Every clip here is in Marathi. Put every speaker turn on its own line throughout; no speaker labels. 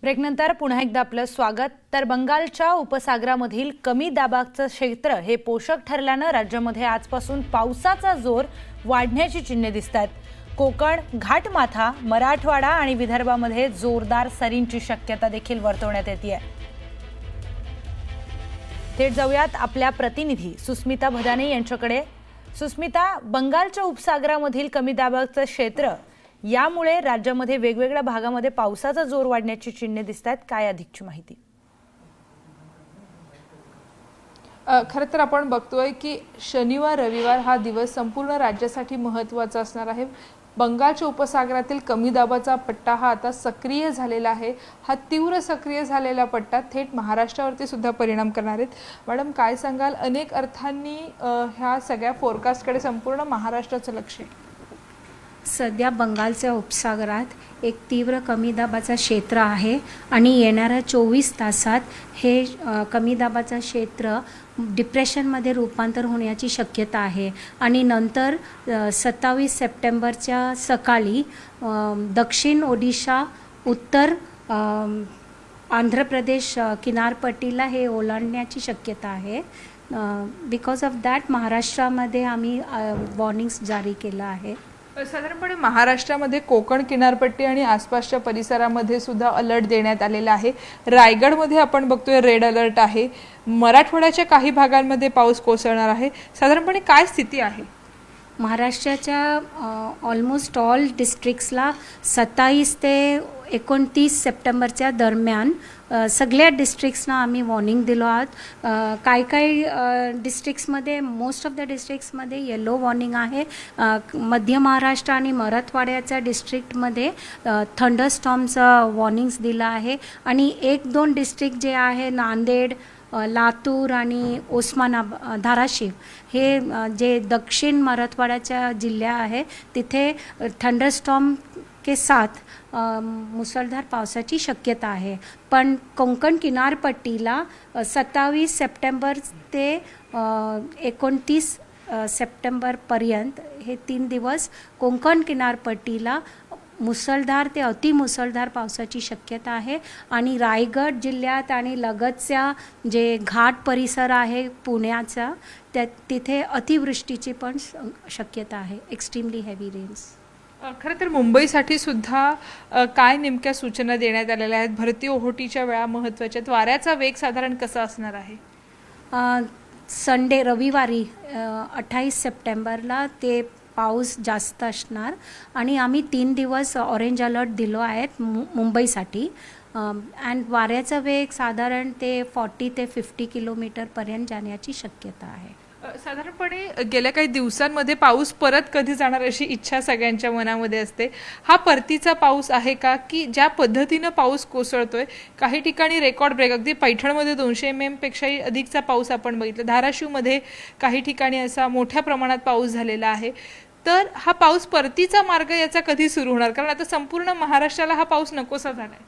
ब्रेकनंतर पुन्हा एकदा आपलं स्वागत। तर बंगालच्या उपसागरामधील कमी दाबाचं क्षेत्र हे पोषक ठरल्यानं राज्यामध्ये आजपासून पावसाचा जोर वाढण्याची चिन्हे दिसतात। कोकण, घाटमाथा, मराठवाडा आणि विदर्भामध्ये जोरदार सरींची शक्यता देखील वर्तवण्यात येते। थेट जाऊयात आपल्या प्रतिनिधी सुस्मिता भदाने यांच्याकडे। सुस्मिता, बंगालच्या उपसागरामधील कमी दाबाचं क्षेत्र यामुळे राज्यामध्ये वेगवेगळ्या भागामध्ये पावसाचा जोर वाढण्याची चिन्हे दिसतात, काय अधिकची माहिती?
खरं तर आपण बघतोय की शनिवार रविवार हा दिवस संपूर्ण राज्यासाठी महत्त्वाचा असणार आहे। बंगालच्या उपसागरातील कमी दाबाचा पट्टा हा आता सक्रिय झालेला आहे। हा तीव्र सक्रिय झालेला पट्टा थेट महाराष्ट्रावरती सुद्धा परिणाम करणार आहेत। मॅडम, काय सांगाल? अनेक अर्थांनी ह्या सगळ्या फोरकास्टकडे संपूर्ण महाराष्ट्राचं लक्ष आहे।
सध्या बंगालच्या उपसागरात एक तीव्र कमी दाबाचा क्षेत्र आहे आणि येणाऱ्या 24 तासात हे कमी दाबाचा क्षेत्र डिप्रेशनमध्ये रूपांतर होण्याची शक्यता आहे आणि नंतर 27 सप्टेंबरच्या सकाळी दक्षिण ओडिशा, उत्तर आंध्र प्रदेश किनारपट्टीला हे ओलांडण्याची शक्यता आहे। बिकॉज ऑफ दॅट महाराष्ट्रामध्ये आम्ही वॉर्निंग्स जारी केलं आहे।
साधारणपणे महाराष्ट्रामध्ये कोकण किनारपट्टी आणि आसपासच्या परिसरामध्ये सुद्धा अलर्ट देण्यात आलेला आहे। रायगडमध्ये आपण बघतोय रेड अलर्ट आहे। मराठवाड्याच्या काही भागांमध्ये पाऊस कोसळणार आहे। साधारणपणे काय स्थिती आहे?
महाराष्ट्राच्या ऑलमोस्ट ऑल डिस्ट्रिक्ट्सला 27 ते 29 सप्टेंबरच्या दरम्यान सगळ्या डिस्ट्रिक्ट्सना आम्ही वॉर्निंग दिलो आहोत। काही डिस्ट्रिक्ट्समध्ये, मोस्ट ऑफ द डिस्ट्रिक्ट्समध्ये येलो वॉर्निंग आहे। मध्य महाराष्ट्र आणि मराठवाड्याच्या डिस्ट्रिक्टमध्ये थंडरस्टॉर्मचं वॉर्निंग्स दिलं आहे आणि 1-2 डिस्ट्रिक्ट जे आहे नांदेड, लातूर आणि धाराशिव हे जे दक्षिण मराठवाड्याच्या जिल्हा आहे तिथे थंडरस्टॉर्म के साथ मुसळधार पावसाची शक्यता आहे। पण कोकण किनारपट्टीला 27 सप्टेंबर ते 29 सप्टेंबरपर्यंत हे 3 दिवस कोकण किनारपट्टीला मुसळधार ते अतिमुसळधार पावसाची शक्यता आहे आणि रायगड जिल्ह्यात आणि लगतच्या जे घाट परिसर आहे पुण्याचा तिथे अतिवृष्टीची पण शक्यता आहे, एक्स्ट्रीमली हेवी रेन्स।
खरं तर मुंबईसाठी सुद्धा काय नेमक्या सूचना देण्यात आलेल्या आहेत? भरती ओहोटीच्या वेळा महत्त्वाच्या, वाऱ्याचा वेग साधारण कसा असणार आहे?
रविवारी 28 सप्टेंबरला ते पाऊस जास्त असणार आणि आम्ही 3 दिवस ऑरेंज अलर्ट दिलो आहेत मुंबईसाठी अँड वाऱ्याचा वेग साधारण ते 40 ते 50 किलोमीटरपर्यंत जाण्याची शक्यता आहे।
साधारणपणे गेल्या काही दिवसांमध्ये पाऊस परत कधी जाणार अशी इच्छा सगळ्यांच्या मनामध्ये असते। हा परतीचा पाऊस आहे का, की ज्या पद्धतीनं पाऊस कोसळतोय काही ठिकाणी रेकॉर्ड ब्रेक, अगदी पैठणमध्ये 200 mm पेक्षाही अधिकचा पाऊस आपण बघितला, धाराशिवमध्ये काही ठिकाणी असा मोठ्या प्रमाणात पाऊस झालेला आहे। तर हा पाऊस परतीचा मार्ग याचा कधी सुरू होणार? कारण आता संपूर्ण महाराष्ट्राला हा पाऊस नकोसा झालाय।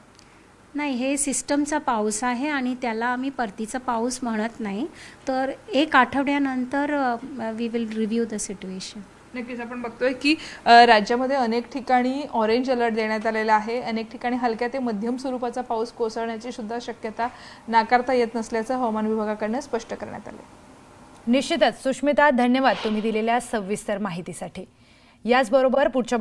नाही, हे सिस्टमचा पाऊस आहे आणि त्याला आम्ही परतीचा पाऊस म्हणत नाही। तर 1 आठवड्यानंतर we will review the situation.
नक्कीच आपण बघतोय की राज्यामध्ये अनेक ठिकाणी ऑरेंज अलर्ट देण्यात आलेला आहे। अनेक ठिकाणी हलक्या ते मध्यम स्वरूपाचा पाऊस कोसळण्याची सुद्धा शक्यता नाकारता येत नसल्याचं हवामान विभागाकडून स्पष्ट करण्यात आले।
निश्चितच सुष्मिता, धन्यवाद तुम्ही दिलेल्या सविस्तर माहितीसाठी। याचबरोबर पुढच्या